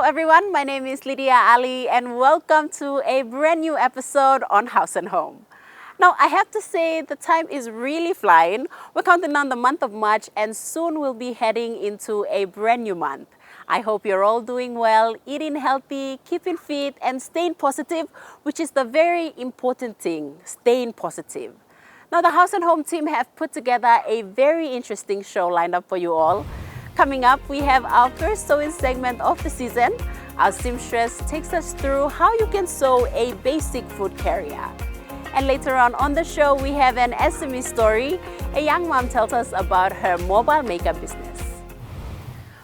everyone, my name is Lydia Ali and welcome to a brand new episode on House and Home. Now I have to say the time is really flying. We're counting down the month of March and soon we'll be heading into a brand new month. I hope you're all doing well, eating healthy, keeping fit and staying positive, which is the very important thing, staying positive. Now the House and Home team have put together a very interesting show lined up for you all. Coming up, we have our first sewing segment of the season. Our seamstress takes us through how you can sew a basic food carrier. And later on the show, we have an SME story. A young mom tells us about her mobile makeup business.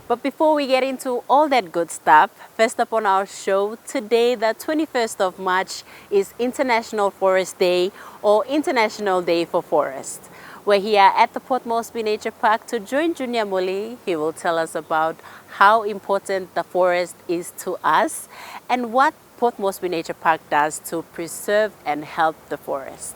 But before we get into all that good stuff, first up on our show, today, the 21st of March, is International Forest Day or International Day for Forest. We're here at the Port Moresby Nature Park to join Junior Muli. He will tell us about how important the forest is to us and what Port Moresby Nature Park does to preserve and help the forest.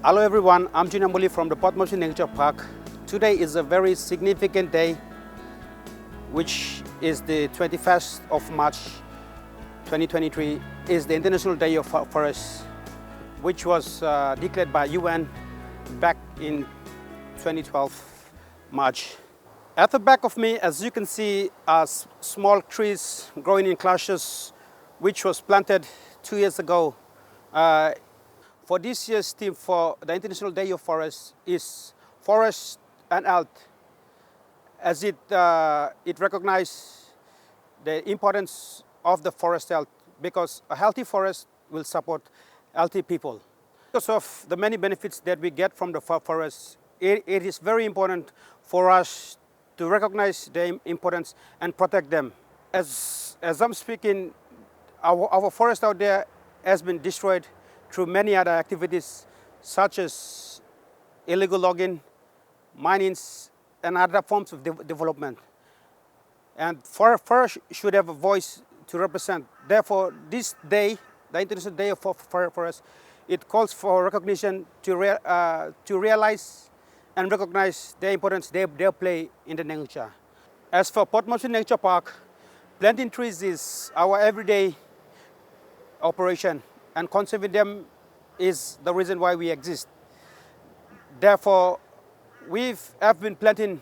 Hello everyone, I'm Junior Muli from the Port Moresby Nature Park. Today is a very significant day, which is the 21st of March 2023, is the International Day of Forest, which was declared by UN back in 2012 March. At the back of me, as you can see, are small trees growing in clusters, which was planted 2 years ago. For this year's theme for the International Day of Forest is Forest and Health, as it recognizes the importance of the forest health, because a healthy forest will support healthy people. Because of the many benefits that we get from the forest, it is very important for us to recognize the importance and protect them. As I'm speaking, our forest out there has been destroyed through many other activities such as illegal logging, mining, and other forms of development. And forest should have a voice to represent. Therefore, this day, the International Day of Forest, it calls for recognition to realize and recognize the importance they play in the nature. As for Port Moresby Nature Park, planting trees is our everyday operation, and conserving them is the reason why we exist. Therefore, we have been planting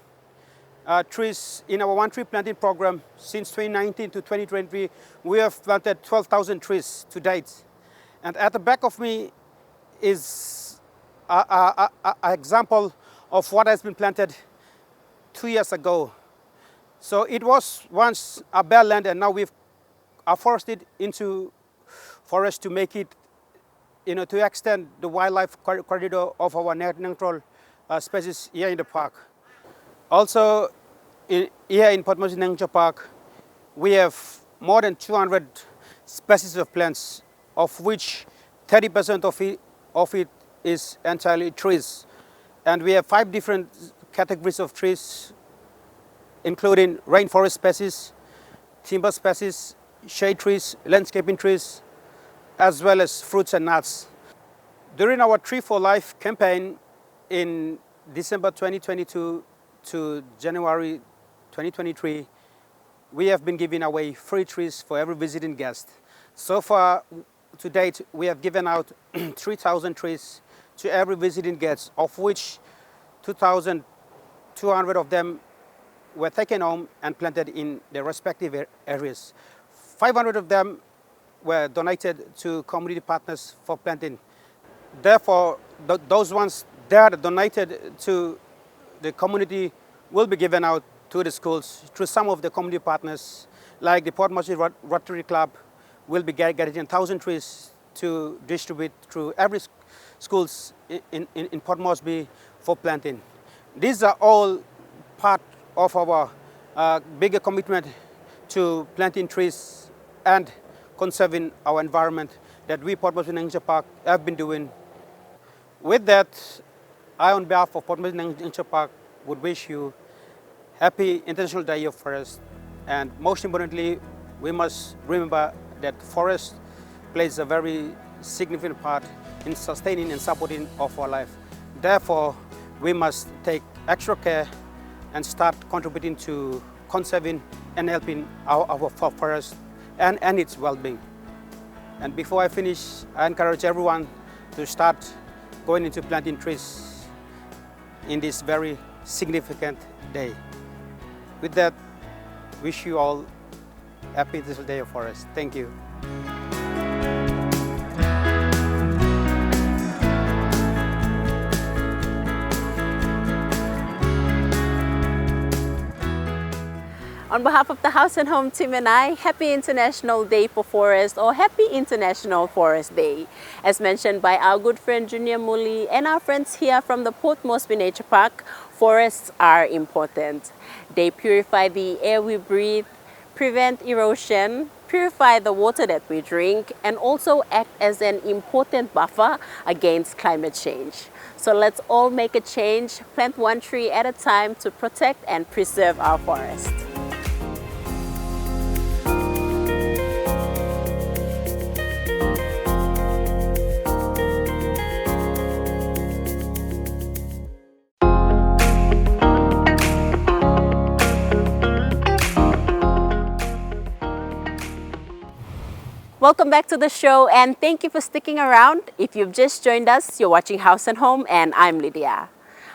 trees in our One Tree Planting Program since 2019 to 2023. We have planted 12,000 trees to date. And at the back of me is an example of what has been planted 2 years ago. So it was once a bare land, and now we've afforested into forest to make it, to extend the wildlife corridor of our natural species here in the park. Also, here in Port Moresby Nature Park, we have more than 200 species of plants, of which 30% of it is entirely trees. And we have 5 different categories of trees, including rainforest species, timber species, shade trees, landscaping trees, as well as fruits and nuts. During our Tree for Life campaign in December 2022 to January 2023, we have been giving away free trees for every visiting guest. So far, to date, we have given out 3,000 trees to every visiting guest, of which 2,200 of them were taken home and planted in their respective areas. 500 of them were donated to community partners for planting. Therefore, those ones that are donated to the community will be given out to the schools through some of the community partners, like the Port Moresby Rotary Club will be getting 1,000 trees to distribute through every schools in Port Moresby for planting. These are all part of our bigger commitment to planting trees and conserving our environment that we, Port Moresby Nature Park, have been doing. With that, I, on behalf of Port Moresby Nature Park, would wish you Happy International Day of Forest. And most importantly, we must remember that forest plays a very significant part in sustaining and supporting of our life. Therefore, we must take extra care and start contributing to conserving and helping our forest and its well-being. And before I finish, I encourage everyone to start going into planting trees in this very significant day. With that, wish you all happy International Day of Forest. Thank you. On behalf of the House and Home team and I, happy International Day for Forest, or happy International Forest Day. As mentioned by our good friend Junior Muli and our friends here from the Port Moresby Nature Park, forests are important. They purify the air we breathe, prevent erosion, purify the water that we drink, and also act as an important buffer against climate change. So let's all make a change, plant one tree at a time to protect and preserve our forest. Welcome back to the show and thank you for sticking around. If you've just joined us, you're watching House and Home and I'm Lydia.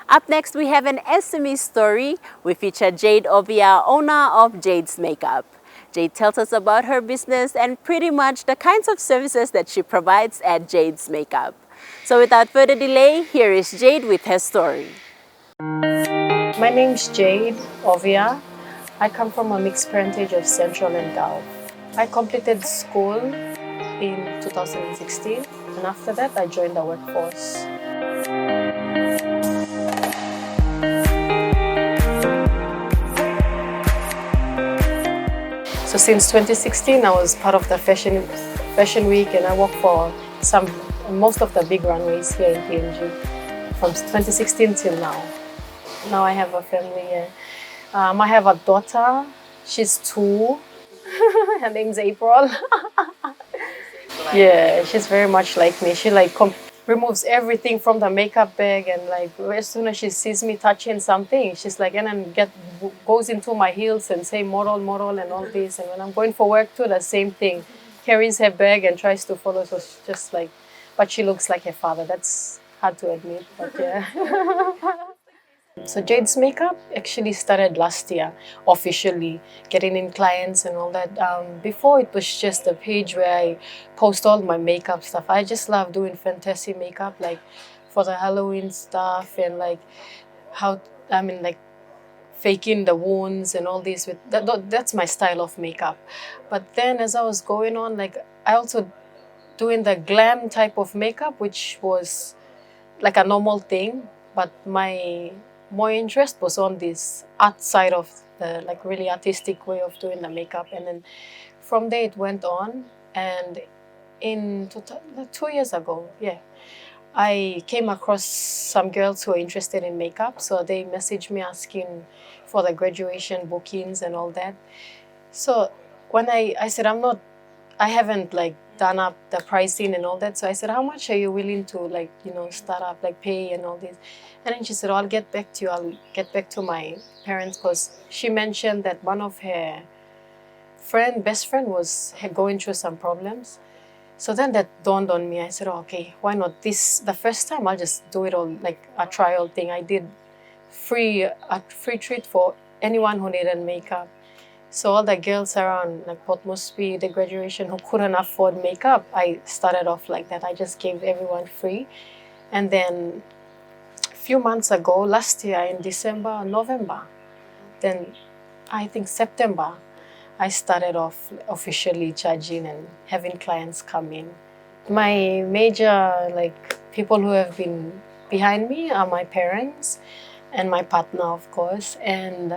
Up next, we have an SME story. We feature Jayde Ovia, owner of Jayde's Makeup. Jayde tells us about her business and pretty much the kinds of services that she provides at Jayde's Makeup. So without further delay, here is Jayde with her story. My name's Jayde Ovia. I come from a mixed parentage of Central and Gulf. I completed school in 2016 and after that I joined the workforce. So since 2016 I was part of the fashion week and I worked for most of the big runways here in PNG from 2016 till now. Now I have a family. I have a daughter, she's 2. Her name's April. Yeah, she's very much like me. She removes everything from the makeup bag and as soon as she sees me touching something, she's like, and then goes into my heels and say moral and all this. And when I'm going for work too, the same thing. Carries her bag and tries to follow, so she's just like, but she looks like her father. That's hard to admit, but yeah. So Jayde's Makeup actually started last year, officially, getting in clients and all that. Before it was just a page where I post all my makeup stuff. I just love doing fantasy makeup, like for the Halloween stuff and faking the wounds and all this. That's my style of makeup. But then as I was going on, I also doing the glam type of makeup, which was like a normal thing, but my more interest was on this art side of the really artistic way of doing the makeup. And then from there it went on, and in 2 years ago, I came across some girls who are interested in makeup, so they messaged me asking for the graduation bookings and all that. So when I said I haven't done up the pricing and all that, so I said, how much are you willing to start up, pay and all this? And then she said, I'll get back to you. I'll get back to my parents, because she mentioned that one of her best friend was going through some problems. So then that dawned on me. I said, okay, why not the first time I'll just do it all a trial thing. I did a free treat for anyone who needed makeup. So all the girls around Port Moresby, the graduation, who couldn't afford makeup, I started off like that. I just gave everyone free. And then a few months ago, last year in November, then I think September, I started off officially charging and having clients come in. My major people who have been behind me are my parents and my partner, of course, and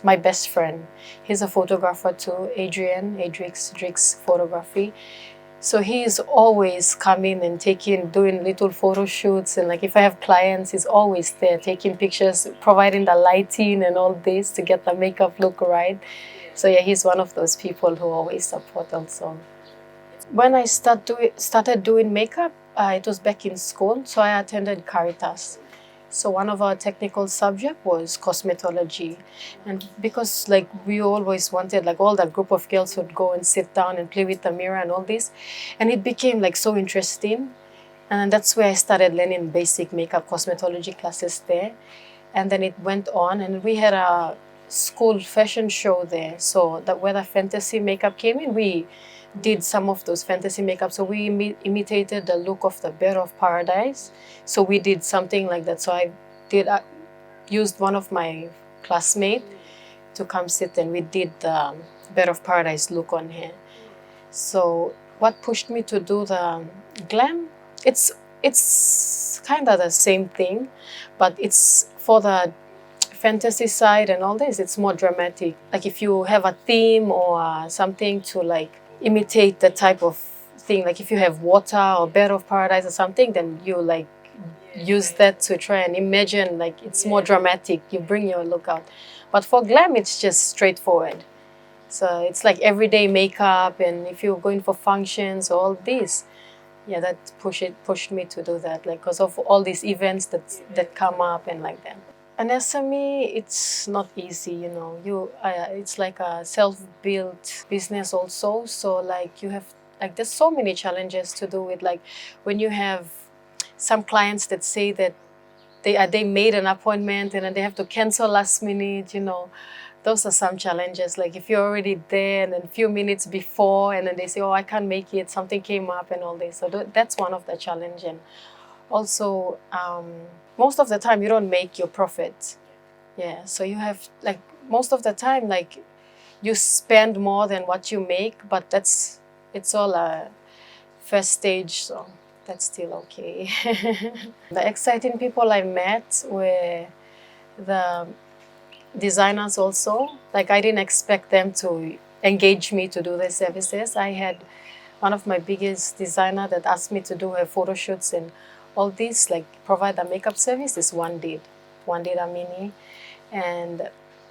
my best friend. He's a photographer too, Adrix Photography. So he's always coming and doing little photo shoots, and like if I have clients, he's always there taking pictures, providing the lighting and all this to get the makeup look right. So yeah, he's one of those people who always support also. When I started doing makeup, it was back in school, so I attended Caritas. So one of our technical subject was cosmetology, and because like we always wanted, like all that group of girls would go and sit down and play with the mirror and all this, and it became like so interesting, and that's where I started learning basic makeup cosmetology classes there, and then it went on, and we had a school fashion show there. So that where the fantasy makeup came in, we did some of those fantasy makeup. So we imitated the look of the Bird of Paradise. So we did something like that. So I used one of my classmates to come sit, and we did the Bird of Paradise look on her. So what pushed me to do the glam? It's kind of the same thing, but it's for the fantasy side and all this. It's more dramatic. Like if you have a theme or something to like imitate the type of thing, like if you have water or Bird of Paradise or something, then you like use that to try and imagine, like it's more dramatic, you bring your look out. But for glam, it's just straightforward. So it's like everyday makeup, and if you're going for functions or all this, yeah, that pushed me to do that, like because of all these events that come up and like that. An SME, it's not easy, you know. It's like a self-built business also. So like you have, like there's so many challenges to do with, like when you have some clients that say that they made an appointment and then they have to cancel last minute, you know. Those are some challenges. Like if you're already there and then a few minutes before, and then they say, oh, I can't make it, something came up and all this. So that's one of the challenge. And also, most of the time you don't make your profit. Yeah, so you have, like most of the time, like you spend more than what you make, but it's all a first stage, so that's still okay. The exciting people I met were the designers also. Like I didn't expect them to engage me to do their services. I had one of my biggest designer that asked me to do her photo shoots and all this, like provide the makeup services. One did Amini. And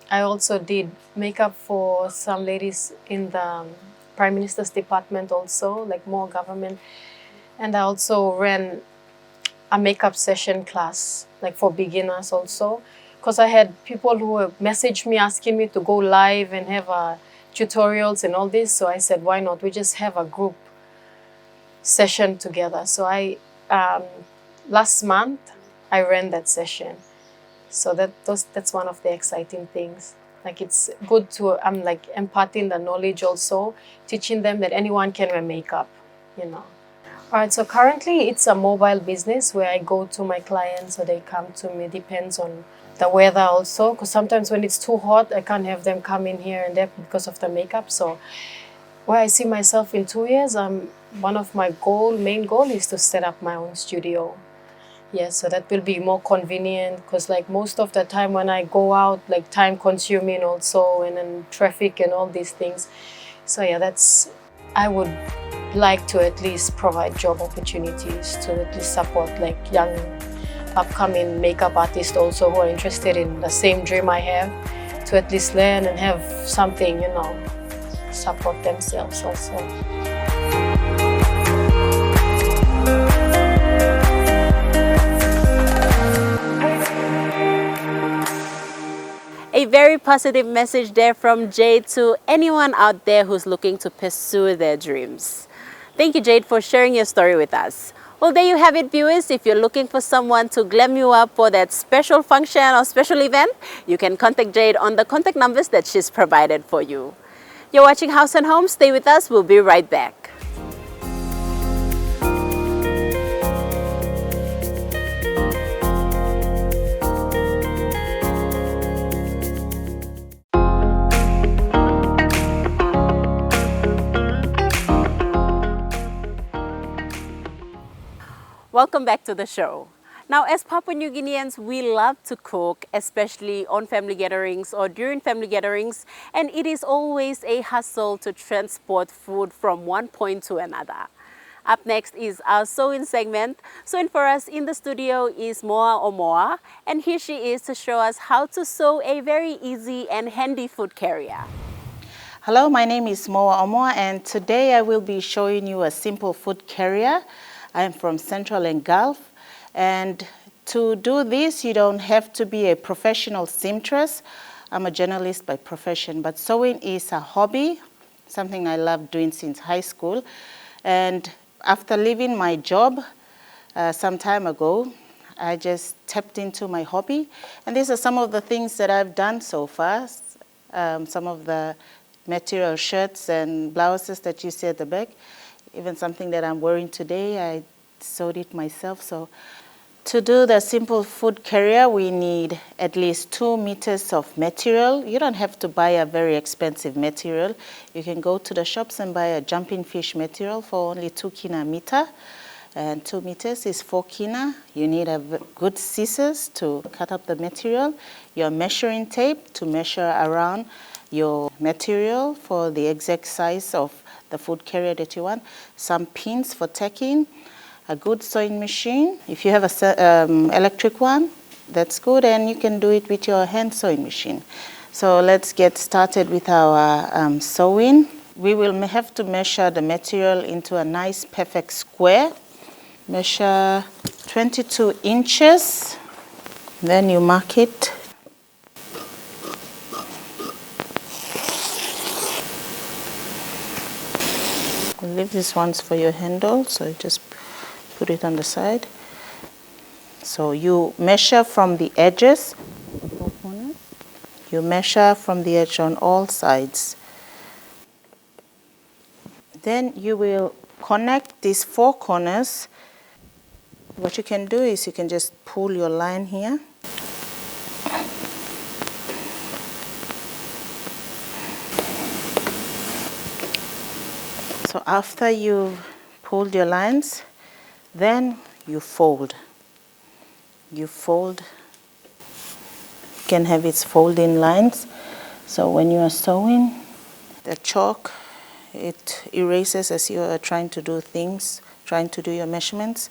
I also did makeup for some ladies in the Prime Minister's department also, like more government. And I also ran a makeup session class, like for beginners also. Because I had people who would message me asking me to go live and have tutorials and all this. So I said, why not? We just have a group session together. So last month, I ran that session. So that's one of the exciting things. Like it's good to, I'm like imparting the knowledge also, teaching them that anyone can wear makeup, you know. All right, so currently it's a mobile business where I go to my clients or they come to me. Depends on the weather also, because sometimes when it's too hot, I can't have them come in here and there because of the makeup. So where I see myself in 2 years, one of my main goal is to set up my own studio. Yeah, so that will be more convenient, because like most of the time when I go out, like time consuming also, and then traffic and all these things. So yeah, I would like to at least provide job opportunities to at least support like young upcoming makeup artists also who are interested in the same dream I have, to at least learn and have something, you know, support themselves also. A very positive message there from Jayde to anyone out there who's looking to pursue their dreams. Thank you, Jayde, for sharing your story with us. Well, there you have it, viewers. If you're looking for someone to glam you up for that special function or special event, you can contact Jayde on the contact numbers that she's provided for you. You're watching House and Home. Stay with us. We'll be right back. Welcome back to the show. Now, as Papua New Guineans, we love to cook, especially on family gatherings or during family gatherings, and it is always a hassle to transport food from one point to another. Up next is our sewing segment. Sewing for us in the studio is Moua Omoa, and here she is to show us how to sew a very easy and handy food carrier. Hello, my name is Moua Omoa, and today I will be showing you a simple food carrier. I am from Central and Gulf, and to do this you don't have to be a professional seamstress. I'm a journalist by profession, but sewing is a hobby, something I love doing since high school. And after leaving my job some time ago, I just tapped into my hobby, and these are some of the things that I've done so far. Some of the material shirts and blouses that you see at the back, even something that I'm wearing today, I sewed it myself. So to do the simple food carrier, we need at least 2 meters of material. You don't have to buy a very expensive material. You can go to the shops and buy a jumping fish material for only 2 kina a meter. And 2 meters is 4 kina. You need a good scissors to cut up the material, your measuring tape to measure around your material for the exact size of the food carrier that you want, some pins for tacking, a good sewing machine. If you have an electric one, that's good, and you can do it with your hand sewing machine. So let's get started with our sewing. We will have to measure the material into a nice perfect square. Measure 22 inches, then you mark it. Leave these ones for your handle, so you just put it on the side. So you measure from the edges, you measure from the edge on all sides. Then you will connect these 4 corners. What you can do is you can just pull your line here. So after you've pulled your lines, then you fold. You fold. You can have its folding lines. So when you are sewing, the chalk, it erases as you are trying to do things, trying to do your measurements.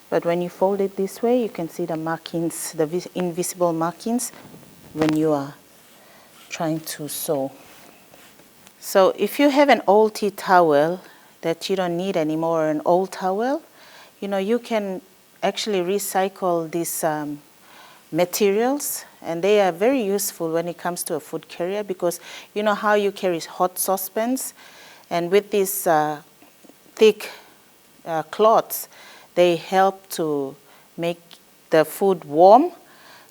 But when you fold it this way, you can see the markings, the invisible markings when you are trying to sew. So if you have an old tea towel that you don't need anymore, an old towel, you can actually recycle these materials, and they are very useful when it comes to a food carrier, because you know how you carry hot saucepans, and with these thick cloths, they help to make the food warm.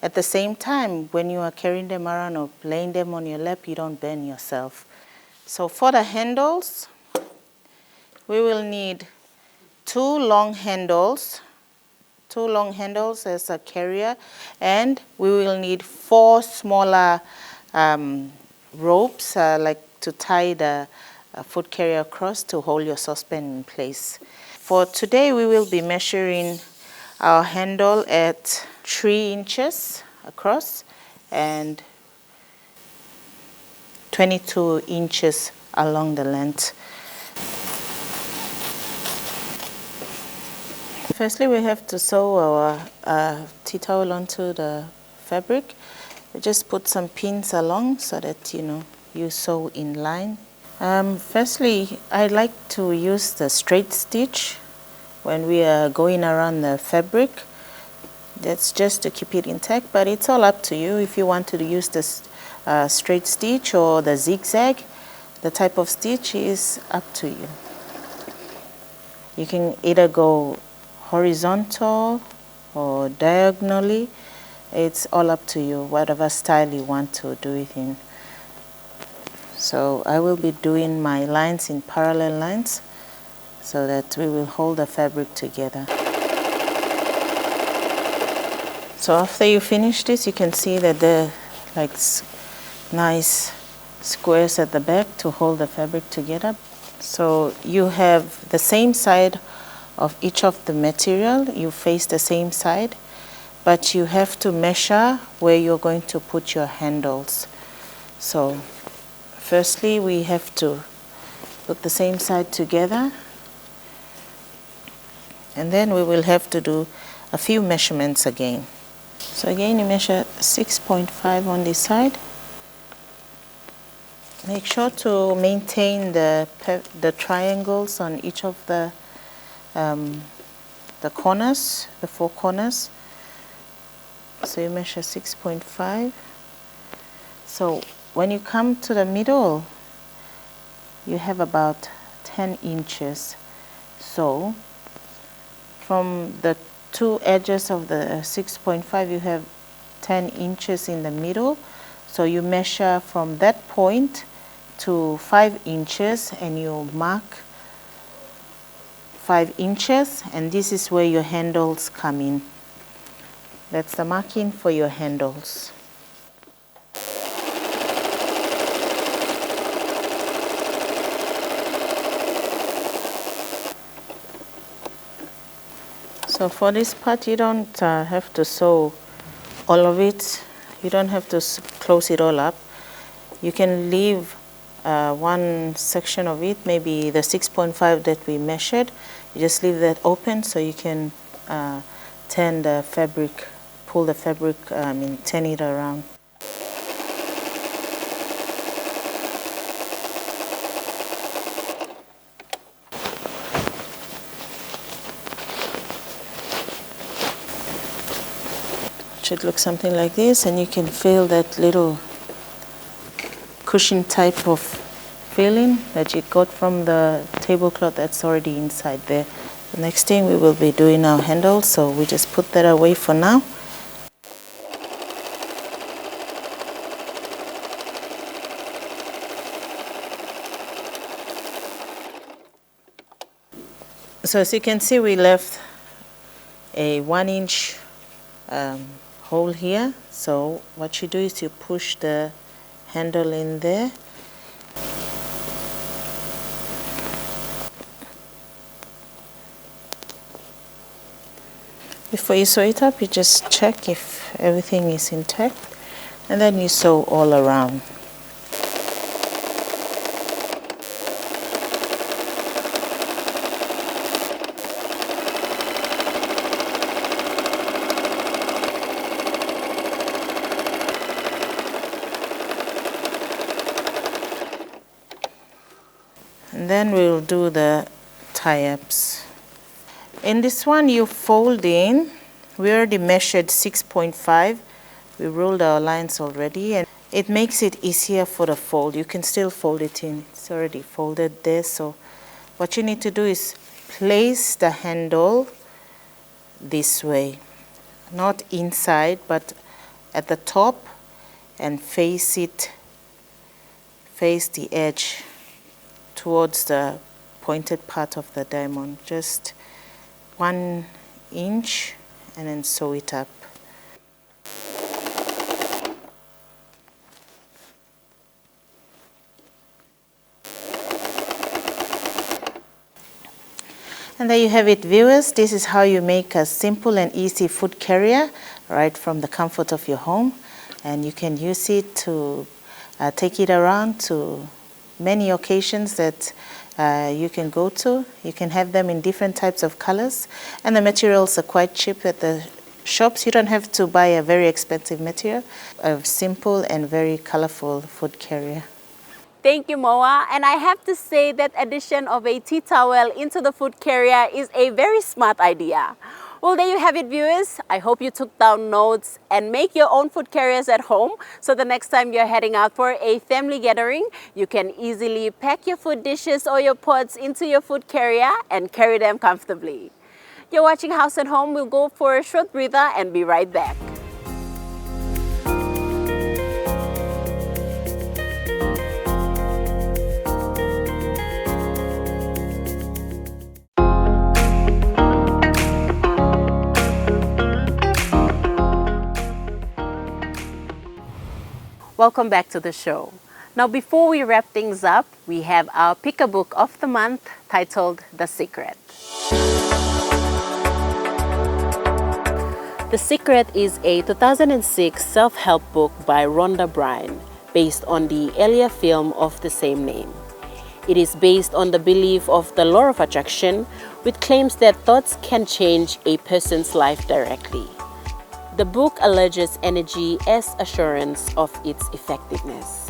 At the same time, when you are carrying them around or laying them on your lap, you don't burn yourself. So for the handles, we will need 2 long handles as a carrier, and we will need 4 smaller ropes like to tie the food carrier across to hold your saucepan in place. For today, we will be measuring our handle at 3 inches across and 22 inches along the length. Firstly, we have to sew our tea towel onto the fabric. We just put some pins along so that you sew in line. Firstly, I like to use the straight stitch when we are going around the fabric. That's just to keep it intact, but it's all up to you if you want to use this straight stitch or the zigzag. The type of stitch is up to you. You can either go horizontal or diagonally. It's all up to you, whatever style you want to do it in. So I will be doing my lines in parallel lines so that we will hold the fabric together. So after you finish this, you can see that there are nice squares at the back to hold the fabric together. So you have the same side of each of the material, you face the same side, but you have to measure where you're going to put your handles. So firstly, we have to put the same side together And then we will have to do a few measurements again. So again, you measure 6.5 on this side. Make sure to maintain the triangles on each of the corners, the 4 corners. So you measure 6.5. So when you come to the middle, you have about 10 inches. So from the 2 edges of the 6.5, you have 10 inches in the middle. So you measure from that point to 5 inches and you mark 5 inches, and this is where your handles come in. That's the marking for your handles. So for this part, you don't have to sew all of it. You don't have to close it all up. You can leave one section of it, maybe the 6.5 that we measured. You just leave that open so you can turn the fabric, pull the fabric, and turn it around. Should look something like this, and you can feel that little cushion type of feeling that you got from the tablecloth that's already inside there. The next thing we will be doing our handles, so we just put that away for now. So as you can see, we left a 1-inch hole here. So what you do is you push the handle in there. Before you sew it up, you just check if everything is intact, and then you sew all around. And then we'll do the tie-ups. In this one, you fold in. We already measured 6.5. We ruled our lines already, and it makes it easier for the fold. You can still fold it in. It's already folded there. So what you need to do is place the handle this way, not inside, but at the top, and face the edge towards the pointed part of the diamond. Just 1 inch, and then sew it up. And there you have it, viewers. This is how you make a simple and easy food carrier right from the comfort of your home. And you can use it to take it around to many occasions that you can go to. You can have them in different types of colors, and the materials are quite cheap at the shops. You don't have to buy a very expensive material. A simple and very colorful food carrier. Thank you, Moua. And I have to say that addition of a tea towel into the food carrier is a very smart idea. Well, there you have it, viewers. I hope you took down notes and make your own food carriers at home, so the next time you're heading out for a family gathering, you can easily pack your food dishes or your pots into your food carrier and carry them comfortably. You're watching Haus Home. We'll go for a short breather and be right back. Welcome back to the show. Now, before we wrap things up, we have our pick-a-book of the month titled The Secret. The Secret is a 2006 self-help book by Rhonda Byrne, based on the earlier film of the same name. It is based on the belief of the law of attraction, with claims that thoughts can change a person's life directly. The book alleges energy as assurance of its effectiveness.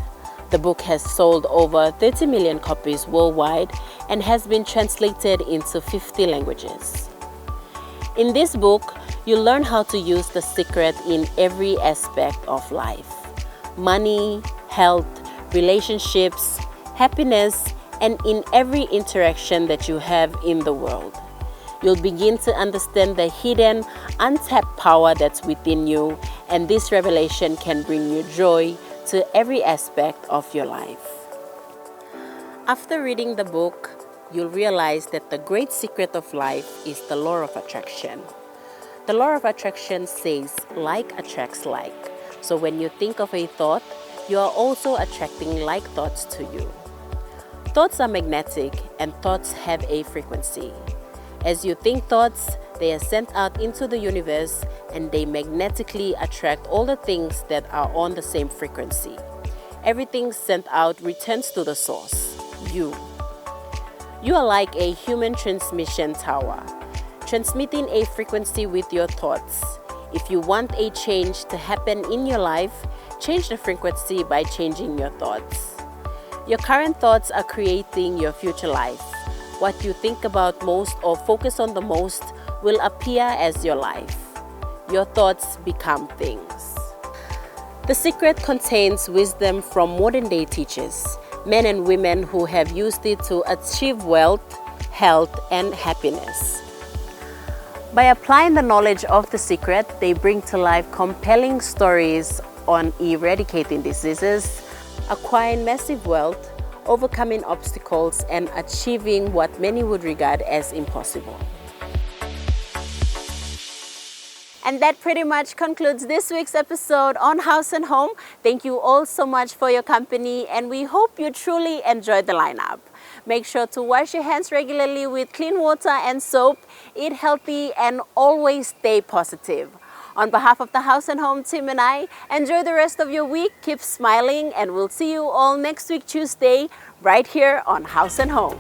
The book has sold over 30 million copies worldwide and has been translated into 50 languages. In this book, you'll learn how to use the secret in every aspect of life: money, health, relationships, happiness, and in every interaction that you have in the world. You'll begin to understand the hidden, untapped power that's within you, and this revelation can bring you joy to every aspect of your life. After reading the book, you'll realize that the great secret of life is the law of attraction. The law of attraction says like attracts like. So when you think of a thought, you are also attracting like thoughts to you. Thoughts are magnetic, and thoughts have a frequency. As you think thoughts, they are sent out into the universe, and they magnetically attract all the things that are on the same frequency. Everything sent out returns to the source, you. You are like a human transmission tower, transmitting a frequency with your thoughts. If you want a change to happen in your life, change the frequency by changing your thoughts. Your current thoughts are creating your future life. What you think about most or focus on the most will appear as your life. Your thoughts become things. The secret contains wisdom from modern-day teachers, men and women who have used it to achieve wealth, health, and happiness. By applying the knowledge of the secret, they bring to life compelling stories on eradicating diseases, acquiring massive wealth, overcoming obstacles, and achieving what many would regard as impossible. And that pretty much concludes this week's episode on House and Home. Thank you all so much for your company, and we hope you truly enjoyed the lineup. Make sure to wash your hands regularly with clean water and soap, eat healthy, and always stay positive. On behalf of the House and Home team and I, enjoy the rest of your week, keep smiling, and we'll see you all next week Tuesday right here on House and Home.